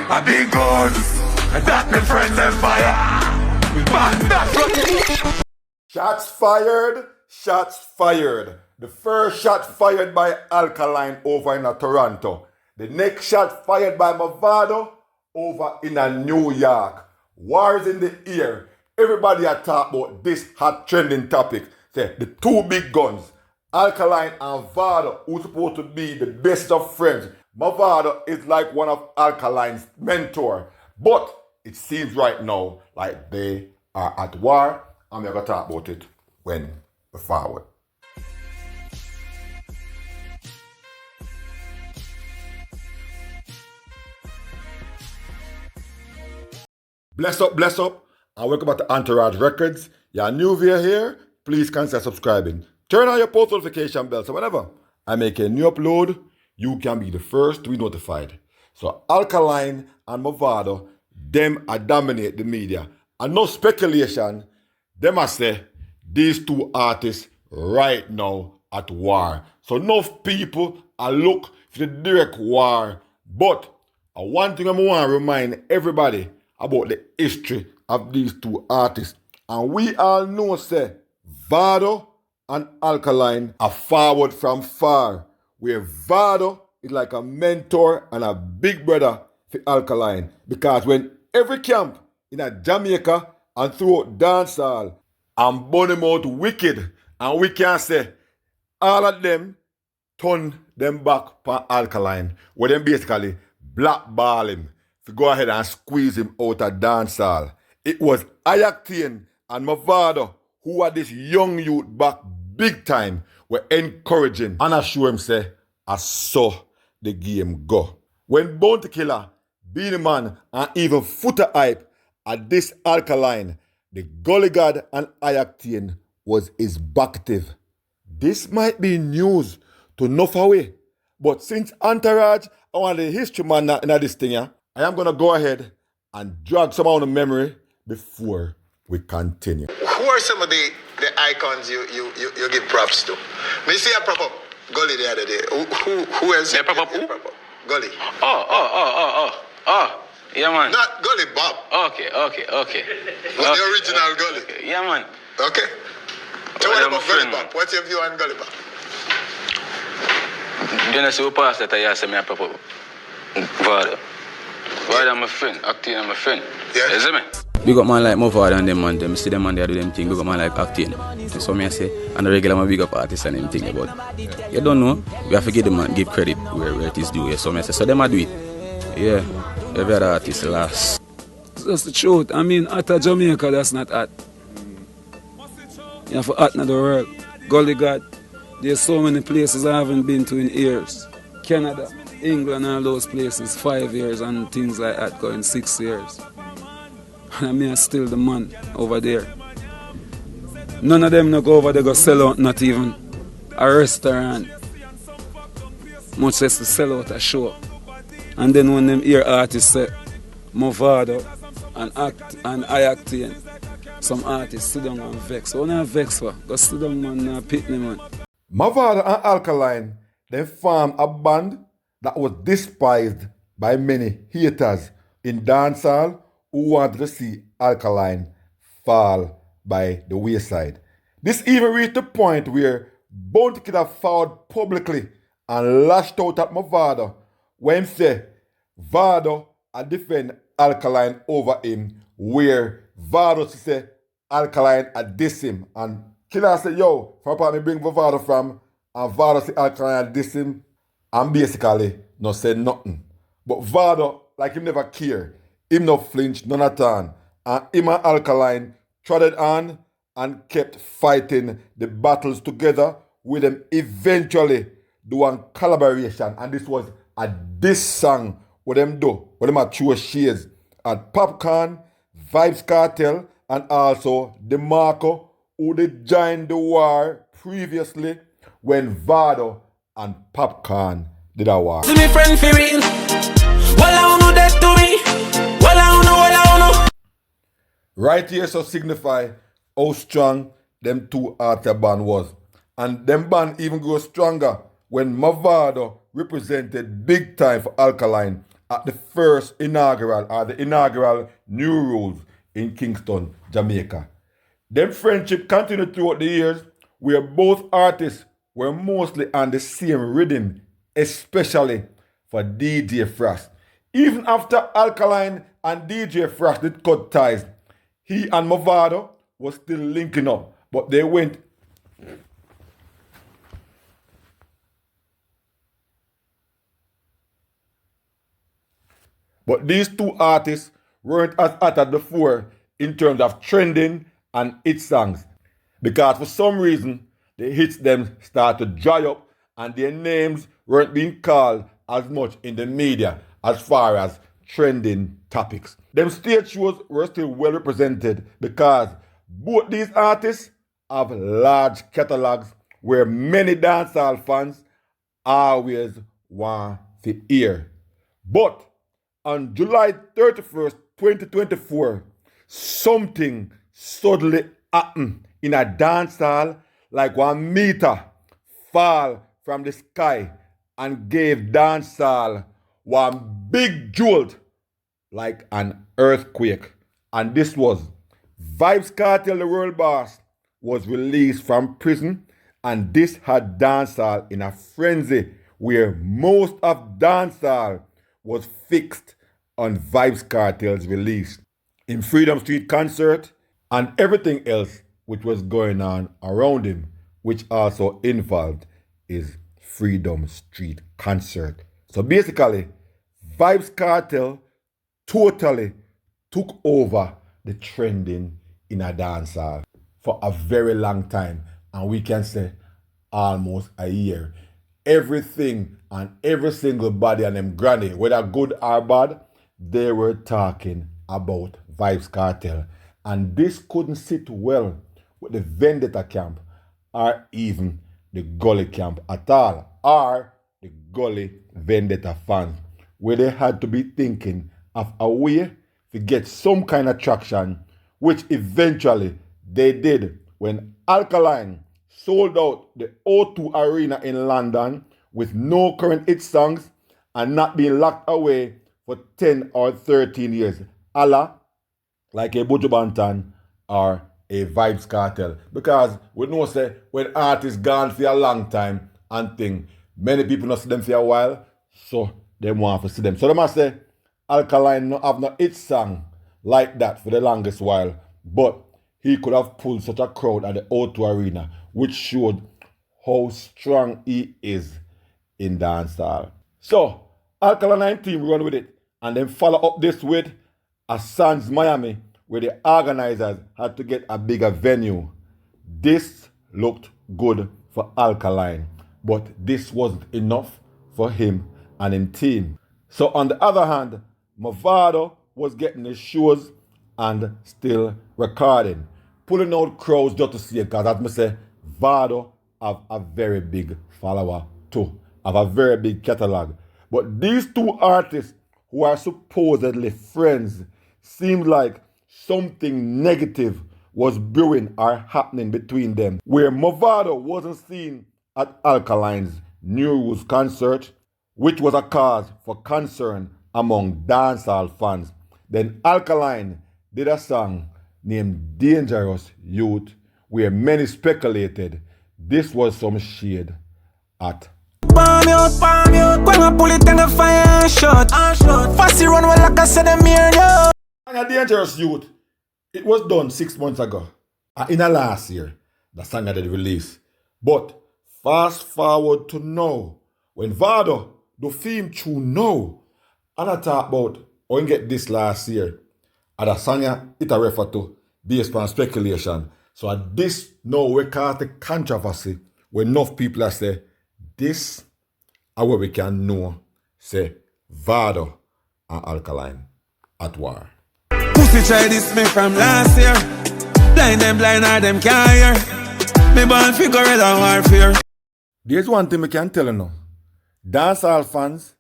I be guns. That my friends and fire. Man, that Shots fired, shots fired. The first shot fired by Alkaline over in Toronto. The next shot fired by Mavado over in New York. Wars in the air. Everybody are talking about this hot trending topic. Say, the two big guns, Alkaline and Vado, who supposed to be the best of friends. Mavado is like one of Alkaline's mentor. But it seems right now like they are at war, and we're going to talk about it when we're forward. Bless up, and welcome back to Entourage Records. You're new via here, please consider subscribing. Turn on your post notification bell, so whenever I make a new upload, you can be the first to be notified. So Alkaline and Mavado, them are dominate the media. And no speculation, them I say, these two artists right now at war. So enough people are look for the direct war. But one thing I want to remind everybody about the history of these two artists. And we all know, say, Vado and Alkaline are forward from far, where Vado is like a mentor and a big brother for Alkaline. Because when every camp in a Jamaica and throughout dancehall and burn them out wicked, and we can say all of them turn them back for Alkaline, where them basically blackball him to go ahead and squeeze him out of dancehall. It was Alkaline and Mavado who had this young youth back big time, were encouraging and assure him say, I saw the game go. When Bounty Killer, Beanie Man, and even Footer Hype at this Alkaline, the Gully God and Alkaline was his backtive. This might be news to enough away, but since Entourage, I want the history man in this thing, I am going to go ahead and drag some out of memory before we continue. Who are some of the icons you give props to? Me see a prop up Gully the other day. Who else? Yeah, prop up who? Gully. Oh. Yeah, man. Not Gully Bob. Okay. The original Gully. Okay. Yeah, man. Okay. So what about Gully Bob? What's your view on Gully Bob? Do you see who passed that I asked me a prop up? Vado. I'm a friend. Acting, I'm a friend. Yeah. You see me? Big up man like Mavado and them man, them see them man there do them thing, big up man like Acting. So me I say, and the regular man big up artists and them thing about. You don't know, we have to give them man, give credit where it is due. So me I say, so them a do it. Yeah, every other artist last. That's the truth. I mean, at Jamaica, that's not at. You have to act in the world. Gully God, there's so many places I haven't been to in years. Canada, England, all those places, 5 years and things like that, going 6 years. And I mean, still the man over there. None of them no go over there go sell out, not even a restaurant. Much less to sell out a show. And then when them hear artists say Mavado and Alkaline, some artists sit down and vex. So when I vex for, go sit down man and pit me man. Mavado and Alkaline, they formed a band that was despised by many haters in dancehall who wanted to see Alkaline fall by the wayside. This even reached the point where Bounty Killer fouled publicly and lashed out at Mavado when he said Vado had defend Alkaline over him, where Vado said Alkaline had diss him. And Killer said, yo, from part me bring Vado from, and Vado said Alkaline had diss him, and basically no said nothing. But Vado, like him never care. Him no flinch, none at all. And him and Alkaline trotted on and kept fighting the battles together, with them eventually doing collaboration. And this was a diss song what them do, what them are true shades at Popcorn, Vibes Cartel, and also DeMarco, who they joined the war previously when Vado and Popcorn did a war. See me friend for real. Well, I know that to me. Well, I know. Right here so signify how strong them two artist band was. And them band even grew stronger when Mavado represented big time for Alkaline at the first inaugural or the inaugural New Rules in Kingston, Jamaica. Them friendship continued throughout the years where both artists were mostly on the same rhythm, especially for DJ Frost. Even after Alkaline and DJ Frost did cut ties, he and Mavado was still linking up, but they went But these two artists weren't as hot as before in terms of trending and hit songs, because for some reason the hits them started to dry up and their names weren't being called as much in the media as far as trending topics. Them stage shows were still well represented because both these artists have large catalogs where many dancehall fans always want to hear. But on July 31st, 2024, something suddenly happened in a dance hall like 1 meter fall from the sky and gave dancehall one big jolt like an earthquake. And this was Vybz Kartel, the world boss, was released from prison, and this had dancehall in a frenzy where most of dancehall was fixed on Vybz Kartel's release. In Freedom Street concert and everything else which was going on around him, which also involved his Freedom Street concert. So basically, Vybz Kartel totally took over the trending in a dancehall for a very long time, and we can say almost a year. Everything and every single body and them granny, whether good or bad, they were talking about Vybz Kartel. And this couldn't sit well with the Vendetta camp or even the Gully camp at all, or the Gully Vendetta fans, where they had to be thinking of a way to get some kind of traction, which eventually they did when Alkaline sold out the O2 Arena in London with no current hit songs and not being locked away for 10 or 13 years, a la like a Buju Banton or a Vybz Kartel. Because we know say when artists gone for a long time and thing, many people not see them for a while, so they want to see them. So they must say Alkaline no have no hit song like that for the longest while, but he could have pulled such a crowd at the O2 Arena, which showed how strong he is in dancehall. So Alkaline team run with it and then follow up this with a Sands Miami, where the organizers had to get a bigger venue. This looked good for Alkaline, but this wasn't enough for him and his team. So on the other hand, Mavado was getting his shows and still recording, pulling out crowds just to see it, because as I say, Vado have a very big follower too, have a very big catalog. But these two artists who are supposedly friends seemed like something negative was brewing or happening between them, where Mavado wasn't seen at Alkaline's New Rules concert, which was a cause for concern among dancehall fans. Then Alkaline did a song named Dangerous Youth, where many speculated this was some shade at Palm out, when I pull it in the fire and shot. Fussy run well like I said them here, yo. A Dangerous Youth, it was done 6 months ago. In the last year, the song had released. But fast forward to now, when Vado do theme tune now, and I talk about how you get this last year, and the song it a refer to based on speculation. So at this now we cause the controversy when enough people are say this are where we can know say Vado and Alkaline at war. Pussy try this me from last year. Blind or them can't hear. Me born figure of warfare. There's one thing we can tell you now. Dancehall fans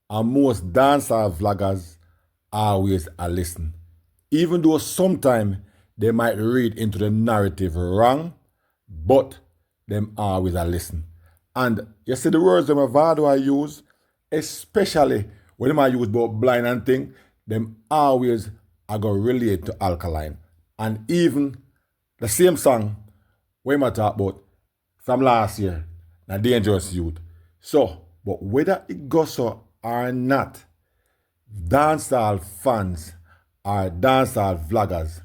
and most dancehall vloggers always are listen. Even though sometimes they might read into the narrative wrong, but them always are listen. And you see the words that Mavado I use, especially when them use about blind and thing, them always are going to relate to Alkaline. And even the same song we might talk about from last year, the Dangerous Youth. So, but whether it goes so or not, dancehall fans or dancehall vloggers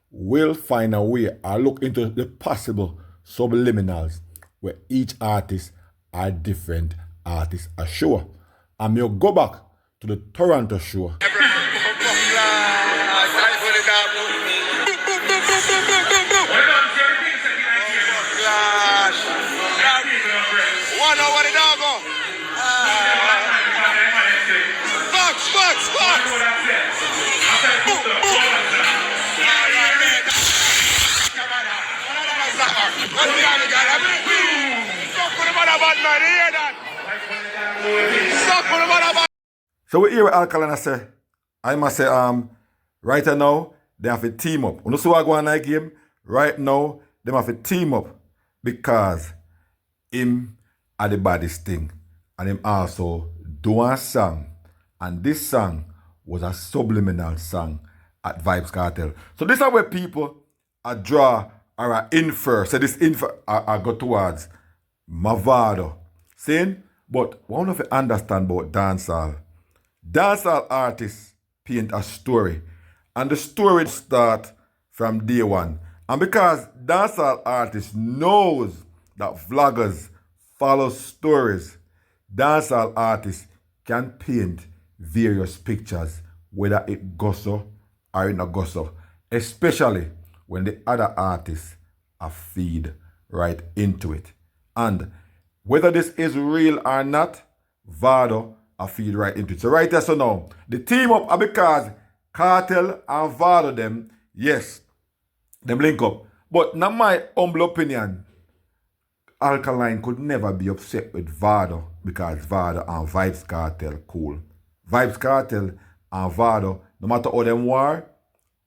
will find a way or look into the possible subliminals where each artist or different artists are sure. And you'll go back to the Toronto show. So we hear what Alkaline say. I must say, right now, they have to team up. When you see what go on in that game, right now, they have to team up because him are the baddest thing. And him also do a song. And this song was a subliminal song at Vybz Kartel. So this is where people are draw or are infer. So this infer are go towards Mavado. Saying, but one of you understand about dancehall. Dancehall artists paint a story. And the story start from day one. And because dancehall artists knows that vloggers follow stories, dancehall artists can paint various pictures, whether it goes so or it not goes so. Especially when the other artists are feed right into it. And whether this is real or not, Vado are feed right into it. So right there, so now, the team up are because Kartel and Vado them, yes, them link up. But not my humble opinion, Alkaline could never be upset with Vado because Vado and Vybz Kartel cool. Vybz Kartel and Vado, no matter how them war,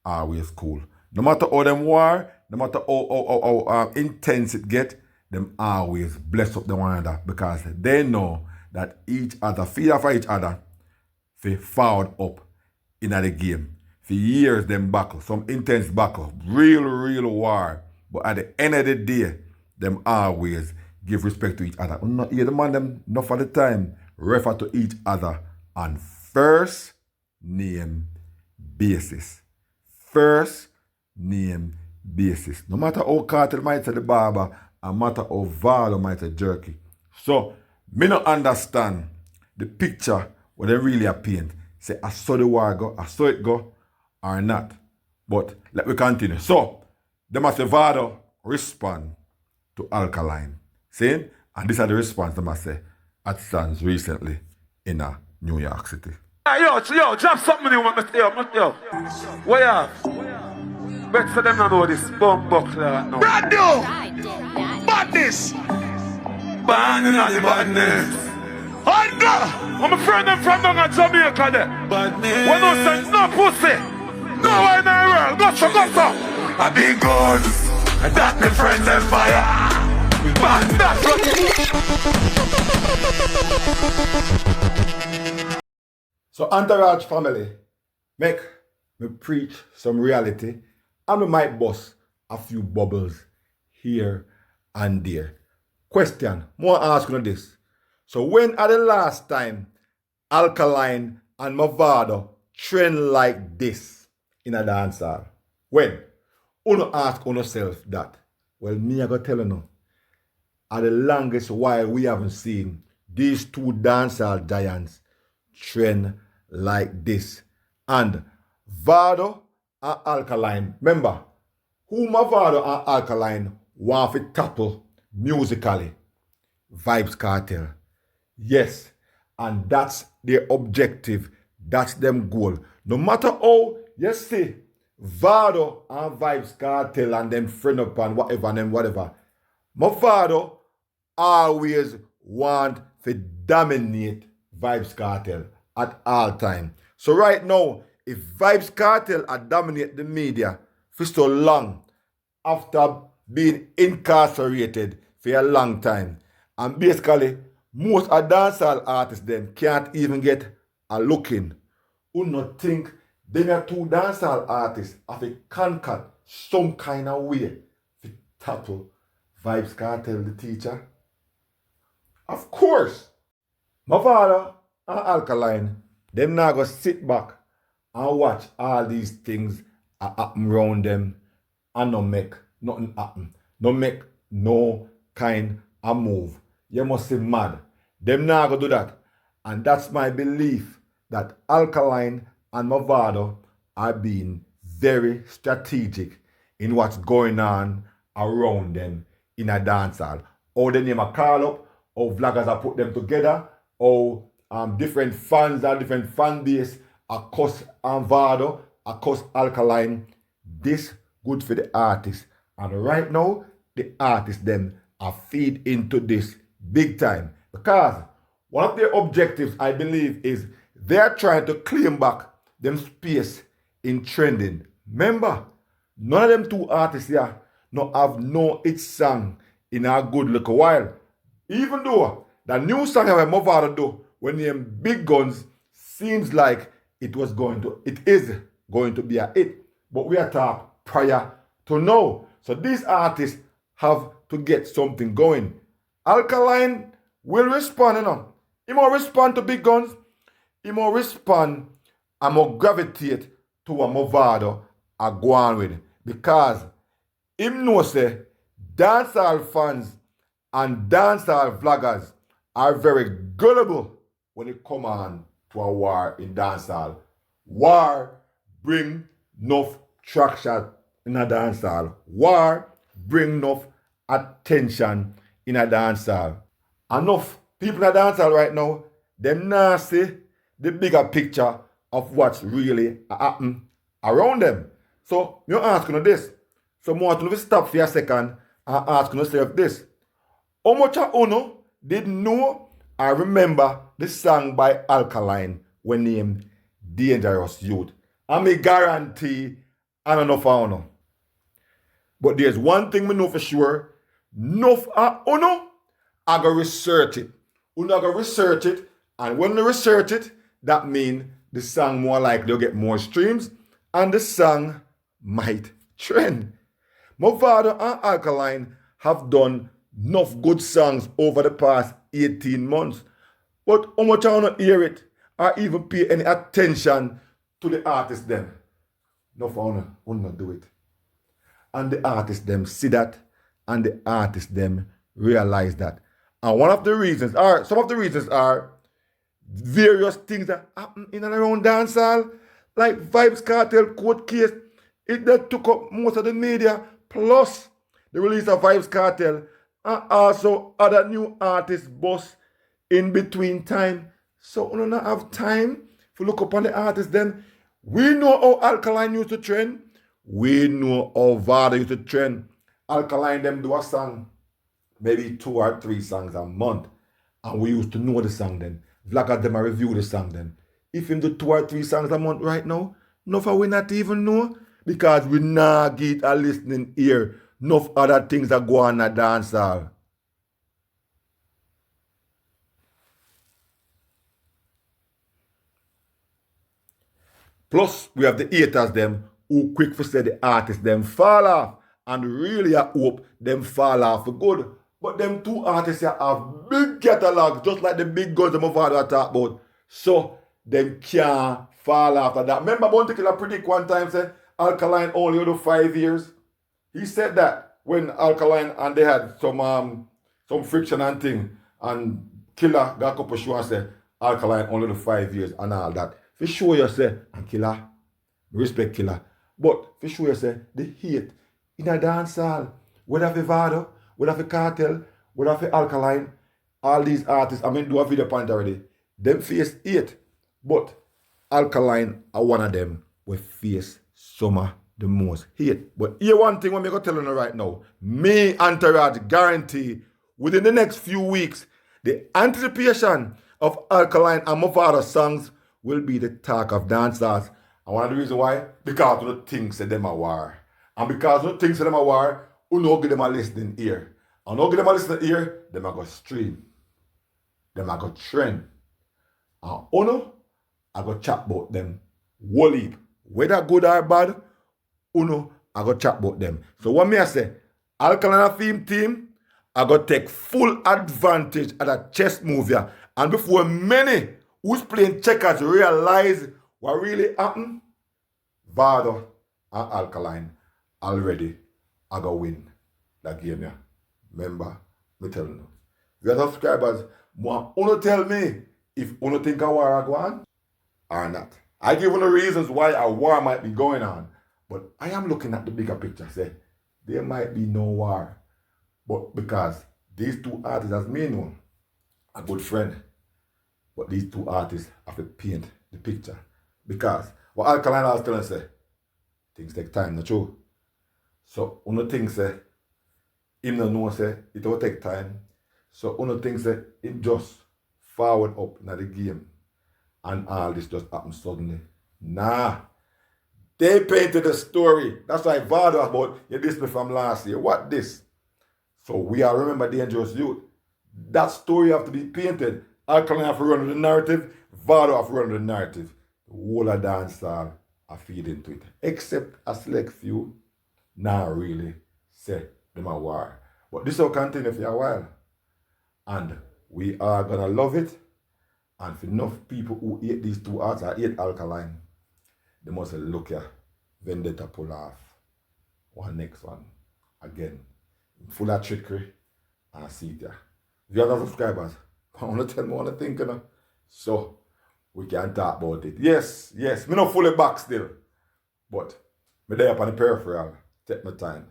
always cool. No matter how them war, no matter how intense it get, them always bless up the one another because they know that each other, feed off each other, for forward up in the game. For years them battle, some intense battle, real war. But at the end of the day, them always give respect to each other. Not hear the man them enough of the time refer to each other on first name basis. First name basis. No matter how Kartel might say the barber, no matter how Vado might say jerky. So, me not understand the picture what they really are paint. Say, I saw the war go, I saw it go, or not. But let me continue. So, they must say Vado respond to Alkaline. Saying, and these are the response they must say at stands recently in New York City. Yo, drop something new, yo. What up? Bet for them not know this bomb buckler now. Brand new! Badness! Banning on the badness. I'm a friend them from down at Jamaica there. Badness. When I say no pussy, no way in the world, go so. I be guns, and that my friends and fire. Man, that's what. So Entourage family, make me preach some reality and we might bust a few bubbles here and there. Question, more asking this. So when at the last time Alkaline and Mavado trend like this in a dancehall? When? Uno ask yourself that. Well, me I go tell you now. At the longest while we haven't seen these two dancehall giants trend like this. And Vado and Alkaline, remember, who Mavado and Alkaline want to tackle musically? Vybz Kartel. Yes, and that's their objective. That's them goal. No matter how, you see, Vado and Vybz Kartel and them friend up and whatever and them whatever. Mavado always want to dominate Vybz Kartel at all time. So right now, if Vybz Kartel are dominate the media for so long, after being incarcerated for a long time, and basically most of dancehall artists then can't even get are looking, who not think they are two dancehall artists have a conquered some kind of way to tackle Vibes Cartel, the teacher? Of course, Mavado and Alkaline, them now go sit back and watch all these things happen around them and not make nothing happen. No make no kind of move. You must be mad. Them now go do that. And that's my belief that Alkaline and Mavado are being very strategic in what's going on around them in a dancehall. Or the name a call up, or vloggers are put them together, or different fans and different fan base across Mavado, across Alkaline. This good for the artists. And right now, the artists them are feed into this big time. Because one of their objectives, I believe, is they're trying to claim back them space in trending. Remember, none of them two artists here no have no hit song in a good little while. Even though the new song that Mavado do when them Big Guns seems like it is going to be a hit. But we are talking prior to now. So these artists have to get something going. Alkaline will respond, you know. He will respond to Big Guns. He will respond and will gravitate to what Mavado are going with. Because him know say dancehall fans and dancehall vloggers are very gullible when it come on to a war in dancehall. War bring enough traction in a dancehall. War bring enough attention in a dancehall. Enough people in a dancehall right now, them not see the bigger picture of what's really happening around them. So, you're asking this. So, I want to stop for a second and ask yourself this. How much of you did know or remember the song by Alkaline when named Dangerous Youth? And me guarantee I don't know for you. But there's one thing we know for sure. Enough of you I go research it. You go research it, and when you research it, that means the song more likely to get more streams, and the song might trend. Mavado and Alkaline have done enough good songs over the past 18 months. But how much I don't hear it or even pay any attention to the artists them? No for will not do it. And the artists them see that, and the artists them realize that. And one of the reasons are, some of the reasons are various things that happen in and around dancehall, like Vibes Cartel court case. It that took up most of the media, plus the release of Vibes Cartel, and also other new artists bust in between time. So we don't have time to look upon the artists then. We know how Alkaline used to trend. We know how Vado used to trend. Alkaline them do a song, maybe 2 or 3 songs a month. And we used to know the song then. Vloggers them a review the song then. If him do 2 or 3 songs a month right now, enough of we not even know. Because we not get a listening ear. Enough other things that go on a dancehall. Plus, we have the haters them who quick for say the artists them fall off. And really I hope them fall off for good. But them two artists here have big catalogs, just like the Big Guns that Mavado talk about. So, them can't fall after that. Remember Bounty Killer predict one time said, Alkaline only do 5 years. He said that when Alkaline and they had some friction and thing, and Killer got a couple show and said, Alkaline only do 5 years and all that. For sure you say, and Killer, respect Killer. But for sure you say, the hate in a dancehall, whether for Vado, whether for Cartel, whether for Alkaline, all these artists, I mean, do a video point already, them face hate. But Alkaline are one of them we face some of the most hate. But here one thing I'm going to tell you right now. Me, Entourage, guarantee within the next few weeks, the anticipation of Alkaline and Mavado songs will be the talk of dancers. And one of the reasons why? Because of the things that them are war. And because of the things that them are war, you know give them a listening ear. And you give them a listening ear, them are going to stream. Them are going to trend. And you know, I go chat about them whole heap. Whether good or bad, uno, I go chat about them. So what me I say, Alkaline Theme team, I go take full advantage of that chess move here. And before many who's playing checkers realize what really happened, Vado and Alkaline already I go win that game here. Remember, me tell you. If you are subscribers, uno tell me if uno think a war go on or not. I give you the reasons why a war might be going on. But I am looking at the bigger picture. Say, there might be no war. But because these two artists, as me know, a good friend. But these two artists have to paint the picture. Because what Alkaline was telling say, things take time, not true? So uno think say, him no know say, it will take time. So uno think say, it just forward up in the game. And all this just happens suddenly. Nah. They painted a story. That's why Vado about you dissed me from last year. What this? So we are remember Dangerous Youth. That story have to be painted. Alkaline have to run the narrative. Vado have to run the narrative. The whole of dancehall are feed into it. Except a select few. Now really say them a war. But this will continue for a while. And we are gonna love it. And for enough people who hate these two arts or hate Alkaline, they must look here. Vendetta pull off. One next one. Again. Full of trickery. And see it here. If you have subscribers, I want to tell me what I think, you know. So, we can talk about it. Yes. Me not fully back still. But, me there up on the peripheral. Take my time.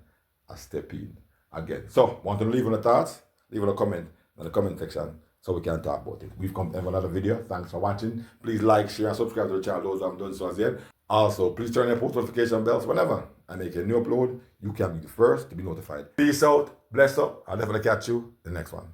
I step in again. So, want to leave on the thoughts? Leave on a comment in the comment section so we can talk about it. We've come to another video. Thanks for watching. Please like, share, and subscribe to the channel, those who haven't done so as yet. Also, please turn your post notification bells whenever I make a new upload. You can be the first to be notified. Peace out. Bless up. I'll definitely catch you in the next one.